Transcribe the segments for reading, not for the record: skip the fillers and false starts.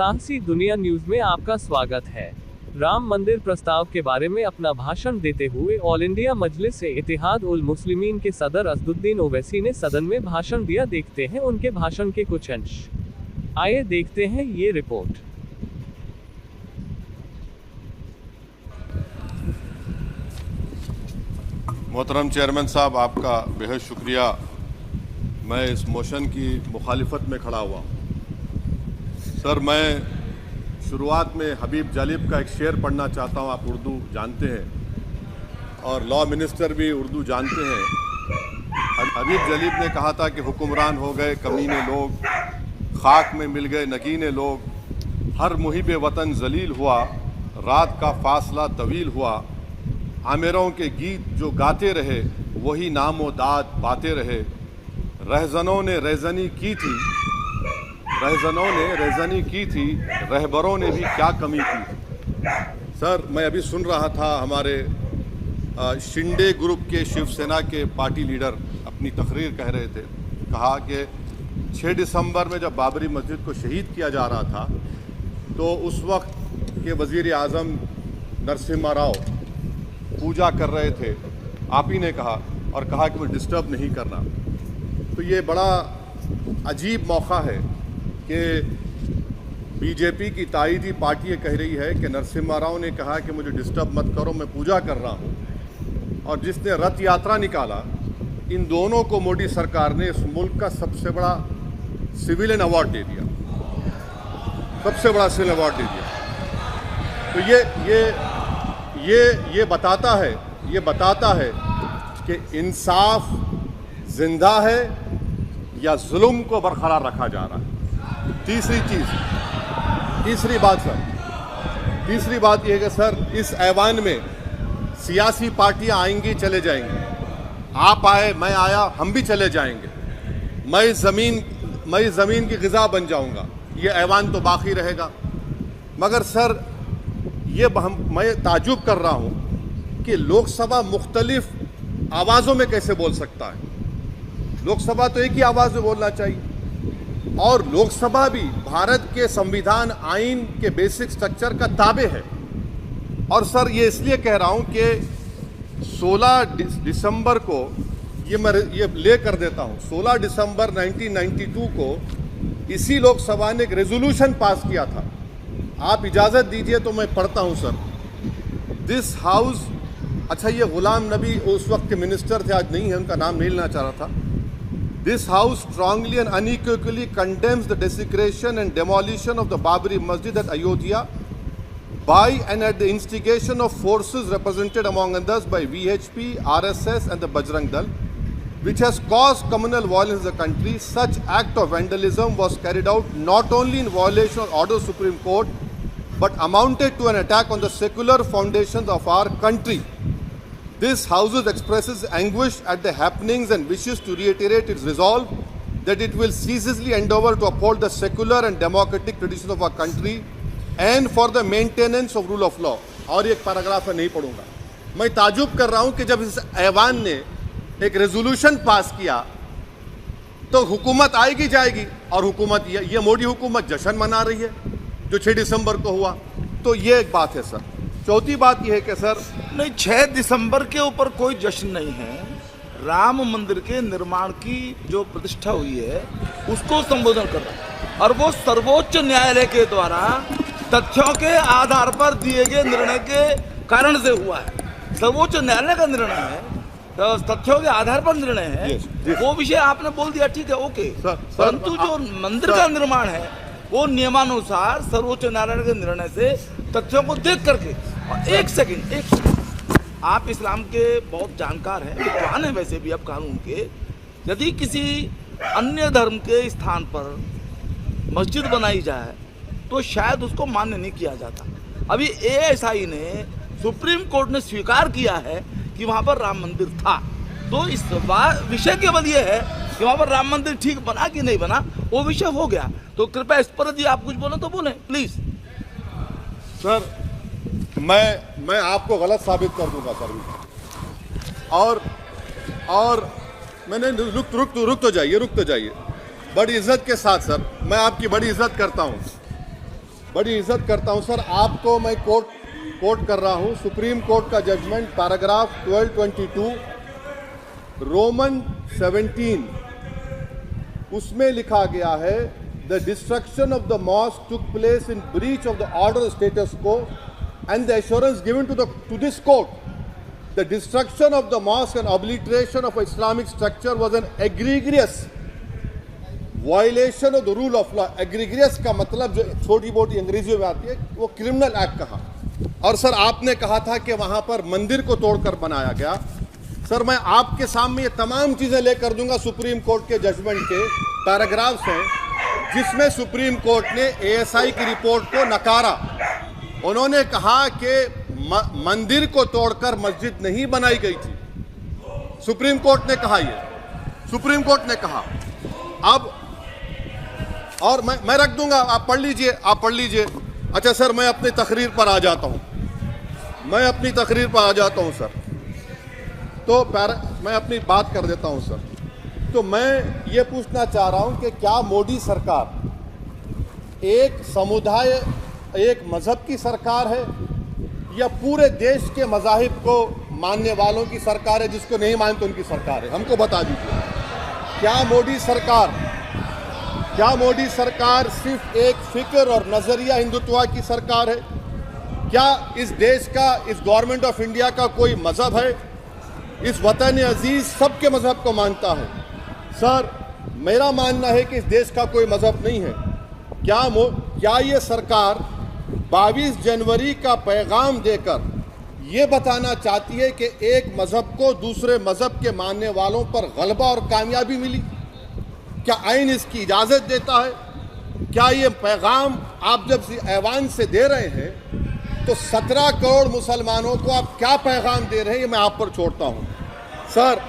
साहसी दुनिया न्यूज में आपका स्वागत है। राम मंदिर प्रस्ताव के बारे में अपना भाषण देते हुए ऑल इंडिया मजलिस इत्तेहाद उल मुस्लिमीन के सदर असदुद्दीन ओवैसी ने सदन में भाषण दिया। देखते हैं उनके भाषण के कुछ अंश। आइए देखते हैं ये रिपोर्ट। मोहतरम चेयरमैन साहब, आपका बेहद शुक्रिया। मैं इस मोशन की मुखालिफत में खड़ा हुआ हूँ। सर, मैं शुरुआत में हबीब जालिब का एक शेर पढ़ना चाहता हूँ। आप उर्दू जानते हैं और लॉ मिनिस्टर भी उर्दू जानते हैं। हबीब जालिब ने कहा था कि हुक्मरान हो गए कमीने लोग, खाक में मिल गए नगीने लोग, हर मुहिब वतन जलील हुआ, रात का फासला तवील हुआ, आमिरों के गीत जो गाते रहे वही नामो दाद पाते रहे, रहजनों ने रेजनी की थी, रहबरों ने भी क्या कमी की। सर, मैं अभी सुन रहा था हमारे शिंदे ग्रुप के शिवसेना के पार्टी लीडर अपनी तकरीर कह रहे थे। कहा कि 6 दिसंबर में जब बाबरी मस्जिद को शहीद किया जा रहा था तो उस वक्त के वज़ीर आज़म नरसिम्हा राव पूजा कर रहे थे। आप ही ने कहा और कहा कि मुझे डिस्टर्ब नहीं करना। तो ये बड़ा अजीब मौका है कि बीजेपी की ताईदी पार्टी ये कह रही है कि नरसिम्हा राव ने कहा कि मुझे डिस्टर्ब मत करो, मैं पूजा कर रहा हूँ। और जिसने रथ यात्रा निकाला, इन दोनों को मोदी सरकार ने इस मुल्क का सबसे बड़ा सिविलियन अवार्ड दे दिया, सबसे बड़ा सिविलियन अवार्ड दे दिया। तो ये बताता है कि इंसाफ जिंदा है या जुल्म को बरकरार रखा जा रहा है। तीसरी बात यह है कि सर, इस ऐवान में सियासी पार्टियां आएंगी चले जाएंगी। आप आए, मैं आया, हम भी चले जाएंगे। मैं इस ज़मीन की ग़िज़ा बन जाऊंगा, ये ऐवान तो बाकी रहेगा। मगर सर, मैं ताजुब कर रहा हूं कि लोकसभा मुख्तलिफ आवाज़ों में कैसे बोल सकता है। लोकसभा तो एक ही आवाज़ में बोलना चाहिए, और लोकसभा भी भारत के संविधान आइन के बेसिक स्ट्रक्चर का ताबे है। और सर, ये इसलिए कह रहा हूं कि 16 दिसंबर को ये ले कर देता हूं। 16 दिसंबर 1992 को इसी लोकसभा ने एक रेजोल्यूशन पास किया था। आप इजाज़त दीजिए तो मैं पढ़ता हूं सर। दिस हाउस, अच्छा, ये गुलाम नबी उस वक्त के मिनिस्टर थे, आज नहीं है, उनका नाम नहीं लेना चाह रहा था। This house strongly and unequivocally condemns the desecration and demolition of the Babri Masjid at Ayodhya by and at the instigation of forces represented among others by VHP, RSS and the Bajrang Dal, which has caused communal violence in the country. Such act of vandalism was carried out not only in violation of order of Supreme Court, but amounted to an attack on the secular foundations of our country. This House expresses anguish at the happenings and wishes to reiterate its resolve that it will ceaselessly endeavor to uphold the secular and democratic traditions of our country and for the maintenance of rule of law. और एक paragraph है, नहीं पढ़ूंगा। मैं ताजुब कर रहा हूं कि जब इस ऐवान ने एक रेजोल्यूशन पास किया तो हुकूमत आएगी जाएगी, और हुकूमत ये मोदी हुकूमत जश्न मना रही है जो 6 दिसंबर को हुआ। तो ये एक बात है सर। चौथी बात यह है कि सर, नहीं, 6 दिसंबर के ऊपर कोई जश्न नहीं है। राम मंदिर के निर्माण की जो प्रतिष्ठा हुई है उसको संबोधन कर रहा है, और वो सर्वोच्च न्यायालय के द्वारा तथ्यों के आधार पर दिए गए निर्णय के कारण से हुआ है। सर्वोच्च न्यायालय का निर्णय है, तो तथ्यों के आधार पर निर्णय है। वो विषय आपने बोल दिया, ठीक है, ओके। परंतु जो मंदिर का निर्माण है वो नियमानुसार सर्वोच्च न्यायालय के निर्णय से तथ्यों को देख करके। और एक सेकंड, आप इस्लाम के बहुत जानकार हैं, विद्वान हैं वैसे भी, अब कानून के। यदि किसी अन्य धर्म के स्थान पर मस्जिद बनाई जाए तो शायद उसको मान्य नहीं किया जाता। अभी ASI ने, सुप्रीम कोर्ट ने स्वीकार किया है कि वहाँ पर राम मंदिर था। तो इस विषय केवल ये है कि वहाँ पर राम मंदिर ठीक बना कि नहीं बना, वो विषय हो गया। तो कृपया इस पर यदि आप कुछ बोलें तो बोलें प्लीज। सर, मैं आपको गलत साबित कर दूंगा सर। और मैंने रुक तो जाइए, बड़ी इज्जत के साथ सर, मैं आपकी बड़ी इज्जत करता हूँ। बड़ी इज्जत करता हूं सर। आपको मैं कोट कर रहा हूं सुप्रीम कोर्ट का जजमेंट पैराग्राफ 1222 रोमन 17, उसमें लिखा गया है the destruction of the mosque took place in breach of the order status quo and the assurance given to this court the destruction of the mosque and obliteration of Islamic structure was an egregious violation of the rule of law. Egregious का मतलब जो छोटी मोटी अंग्रेजी में आती है वो क्रिमिनल एक्ट कहा। और सर आपने कहा था कि वहां पर मंदिर को तोड़कर बनाया गया। सर मैं आपके सामने ये तमाम चीजें लेकर दूंगा सुप्रीम कोर्ट के जजमेंट के पैराग्राफ्स हैं जिसमें सुप्रीम कोर्ट ने एएसआई की रिपोर्ट को नकारा। उन्होंने कहा कि मंदिर को तोड़कर मस्जिद नहीं बनाई गई थी। सुप्रीम कोर्ट ने कहा, ये सुप्रीम कोर्ट ने कहा। अब और मैं रख दूंगा, आप पढ़ लीजिए। अच्छा सर मैं अपनी तकरीर पर आ जाता हूं सर। तो मैं अपनी बात कर देता हूं सर। तो मैं ये पूछना चाह रहा हूं कि क्या मोदी सरकार एक समुदाय एक मजहब की सरकार है या पूरे देश के मजाहिब को मानने वालों की सरकार है? जिसको नहीं मानते उनकी सरकार है, हमको बता दीजिए। क्या मोदी सरकार सिर्फ एक फिक्र और नजरिया हिंदुत्व की सरकार है? क्या इस देश का, इस गवर्नमेंट ऑफ इंडिया का कोई मजहब है? इस वतन अजीज सबके मजहब को मानता है। सर मेरा मानना है कि इस देश का कोई मजहब नहीं है। क्या ये सरकार 22 जनवरी का पैगाम देकर ये बताना चाहती है कि एक मजहब को दूसरे मजहब के मानने वालों पर गलबा और कामयाबी मिली? क्या आइन इसकी इजाजत देता है? क्या ये पैगाम आप जब ऐवान से दे रहे हैं तो 17 करोड़ मुसलमानों को आप क्या पैगाम दे रहे हैं, ये मैं आप पर छोड़ता हूं। सर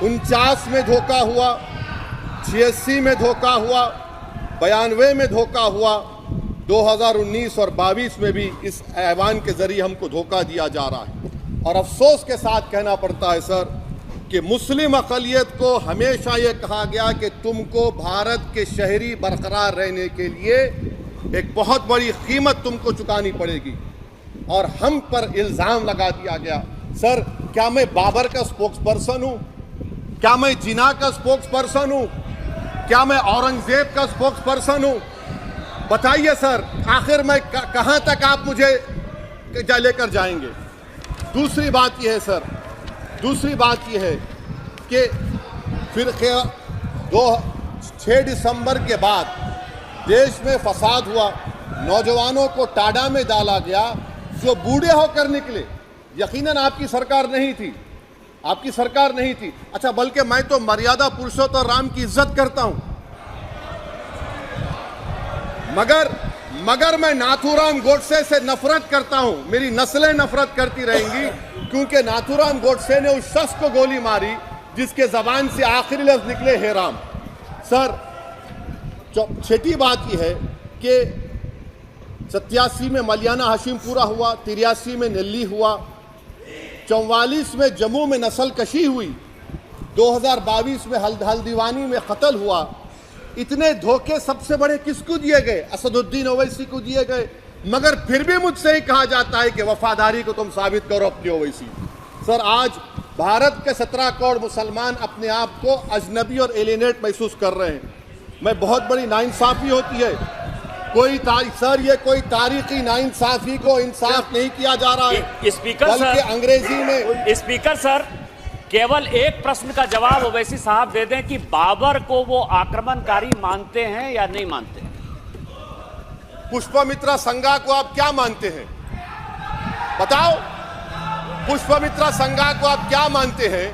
49 में धोखा हुआ, 86 में धोखा हुआ, 92 में धोखा हुआ, 2019 और 22 में भी इस ऐवान के जरिए हमको धोखा दिया जा रहा है। और अफसोस के साथ कहना पड़ता है सर कि मुस्लिम अक़लियत को हमेशा ये कहा गया कि तुमको भारत के शहरी बरकरार रहने के लिए एक बहुत बड़ी कीमत तुमको चुकानी पड़ेगी, और हम पर इल्ज़ाम लगा दिया गया। सर क्या मैं बाबर का स्पोक्स पर्सन हूँ? क्या मैं जिना का स्पोक्स पर्सन हूँ? क्या मैं औरंगजेब का स्पोक्स पर्सन हूँ? बताइए सर, आखिर मैं कहाँ तक आप मुझे लेकर जाएंगे? दूसरी बात यह है कि फिर 6 दिसंबर के बाद देश में फसाद हुआ, नौजवानों को टाडा में डाला गया जो बूढ़े होकर निकले। यकीनन आपकी सरकार नहीं थी। अच्छा बल्कि मैं तो मर्यादा पुरुषोत्तम राम की इज्जत करता हूं, मगर मैं नाथूराम गोडसे से नफरत करता हूं। मेरी नस्लें नफरत करती रहेंगी क्योंकि नाथूराम गोडसे ने उस शख्स को गोली मारी जिसके जबान से आखिरी लफ्ज निकले हे राम। सर छठी बात यह है कि 87 में मलियाना हाशिमपुरा हुआ, 83 में नेल्ली हुआ, 44 में जम्मू में नस्ल कशी हुई, 2022 में हल्दीवानी में कत्ल हुआ। इतने धोखे सबसे बड़े किसको दिए गए? असदुद्दीन ओवैसी को दिए गए। मगर फिर भी मुझसे ही कहा जाता है कि वफादारी को तुम साबित करो अपनी ओवैसी। सर आज भारत के 17 करोड़ मुसलमान अपने आप को अजनबी और एलिनेट महसूस कर रहे हैं। मैं बहुत बड़ी नाइंसाफी होती है सर, ये कोई तारीखी नाइंसाफी को इंसाफ नहीं किया जा रहा है। स्पीकर बल्कि सर, अंग्रेजी में स्पीकर सर केवल एक प्रश्न का जवाब ओवैसी साहब दे दें कि बाबर को वो आक्रमणकारी मानते हैं या नहीं मानते? पुष्पमित्रा संघा को आप क्या मानते हैं? बताओ, पुष्पमित्रा संघा को आप क्या मानते हैं?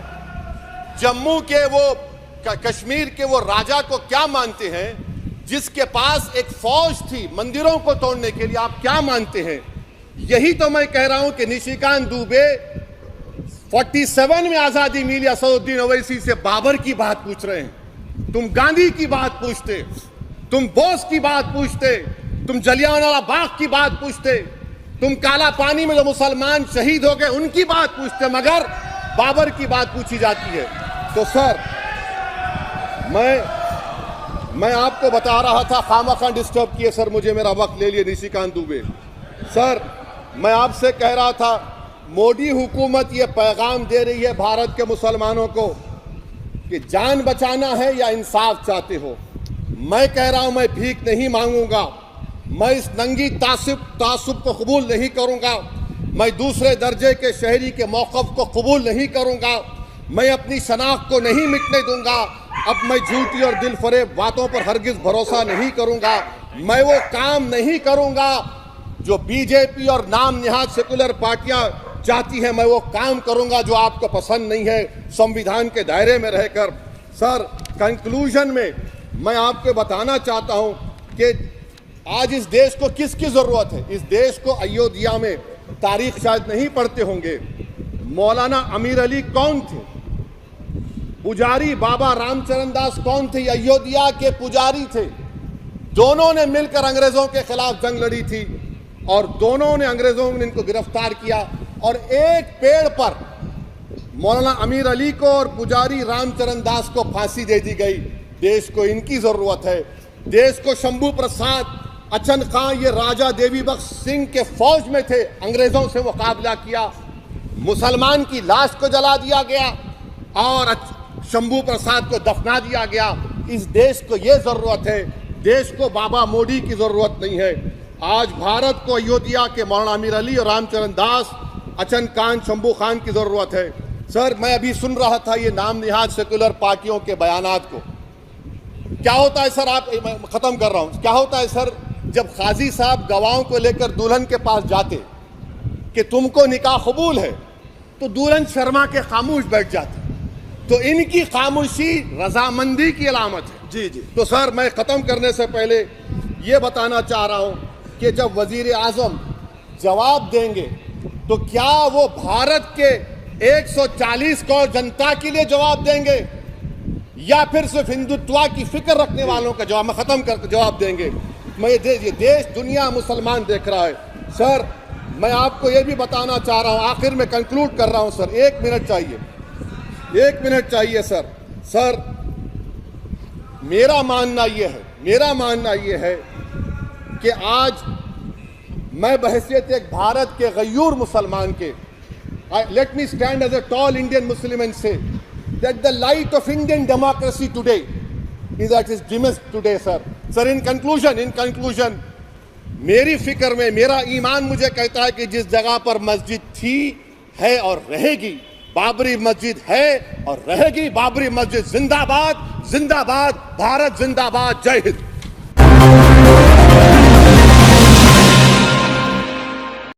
जम्मू के वो कश्मीर के वो राजा को क्या मानते हैं जिसके पास एक फौज थी मंदिरों को तोड़ने के लिए? आप क्या मानते हैं? यही तो मैं कह रहा हूं कि निशिकांत दुबे 47 में आजादी मिली, असदुद्दीन ओवैसी से बाबर की बात पूछ रहे हैं। तुम गांधी की बात पूछते, तुम बोस की बात पूछते, तुम जलियांवाला बाग की बात पूछते, तुम काला पानी में जो मुसलमान शहीद हो गए उनकी बात पूछते, मगर बाबर की बात पूछी जाती है। तो सर मैं आपको बता रहा था, खामखा डिस्टर्ब किए सर, मुझे मेरा वक्त ले लिए निशिकांत दुबे। सर मैं आपसे कह रहा था, मोदी हुकूमत ये पैगाम दे रही है भारत के मुसलमानों को कि जान बचाना है या इंसाफ चाहते हो। मैं कह रहा हूं, मैं भीख नहीं मांगूंगा, मैं इस नंगी तासुब को कबूल नहीं करूंगा, मैं दूसरे दर्जे के शहरी के मौक़िफ़ को कबूल नहीं करूंगा, मैं अपनी शनाख्त को नहीं मिटने दूंगा। अब मैं झूठी और दिल फरेब बातों पर हरगिज़ भरोसा नहीं करूंगा। मैं वो काम नहीं करूंगा जो बीजेपी और नाम निहाद सेकुलर पार्टियां चाहती हैं। मैं वो काम करूंगा जो आपको पसंद नहीं है, संविधान के दायरे में रहकर। सर कंक्लूजन में मैं आपको बताना चाहता हूं कि आज इस देश को किसकी ज़रूरत है। इस देश को अयोध्या में, तारीख शायद नहीं पढ़ते होंगे, मौलाना अमीर अली कौन थे, पुजारी बाबा रामचरण दास कौन थे, अयोध्या के पुजारी थे। दोनों ने मिलकर अंग्रेजों के खिलाफ जंग लड़ी थी और दोनों ने, अंग्रेजों ने इनको गिरफ्तार किया और एक पेड़ पर मौलाना अमीर अली को और पुजारी रामचरण दास को फांसी दे दी गई। देश को इनकी जरूरत है। देश को शंभू प्रसाद, अचन खां, ये राजा देवी बख्श सिंह के फौज में थे, अंग्रेजों से मुकाबला किया, मुसलमान की लाश को जला दिया गया और शंभू प्रसाद को दफना दिया गया। इस देश को ये जरूरत है, देश को बाबा मोदी की जरूरत नहीं है। आज भारत को अयोध्या के मौलाना अमीर अली और रामचरण दास, अचन खान, शंभू खान की जरूरत है। सर मैं अभी सुन रहा था ये नाम निहाद सेकुलर पार्टियों के बयानात को। क्या होता है सर, आप, मैं खत्म कर रहा हूं, क्या होता है सर, जब काजी साहब गवाहों को लेकर दुल्हन के पास जाते कि तुमको निकाह कबूल है, तो दुल्हन शर्मा के खामोश बैठ जाते। तो इनकी खामोशी रजामंदी की अलामत है। जी जी। तो सर मैं खत्म करने से पहले ये बताना चाह रहा हूं कि जब वजीर आजम जवाब देंगे तो क्या वो भारत के 140 करोड़ जनता के लिए जवाब देंगे या फिर सिर्फ हिंदुत्व की फिक्र रखने वालों का जवाब, मैं खत्म कर जवाब देंगे। मैं ये देश, दुनिया, मुसलमान देख रहा है। सर मैं आपको ये भी बताना चाह रहा हूं, आखिर में कंक्लूड कर रहा हूं सर, 1 मिनट चाहिए, 1 मिनट चाहिए सर। सर मेरा मानना ये है कि आज मैं बहैसियत एक भारत के गयूर मुसलमान के, let me stand as a tall Indian Muslim and say that the light of Indian democracy today is at its dimmest today, sir. Sir, in conclusion, मेरी फिक्र में मेरा ईमान मुझे कहता है कि जिस जगह पर मस्जिद थी, है और रहेगी, बाबरी मस्जिद है और रहेगी, बाबरी मस्जिद जिंदाबाद, जिंदाबाद, भारत जिंदाबाद, जय हिंद।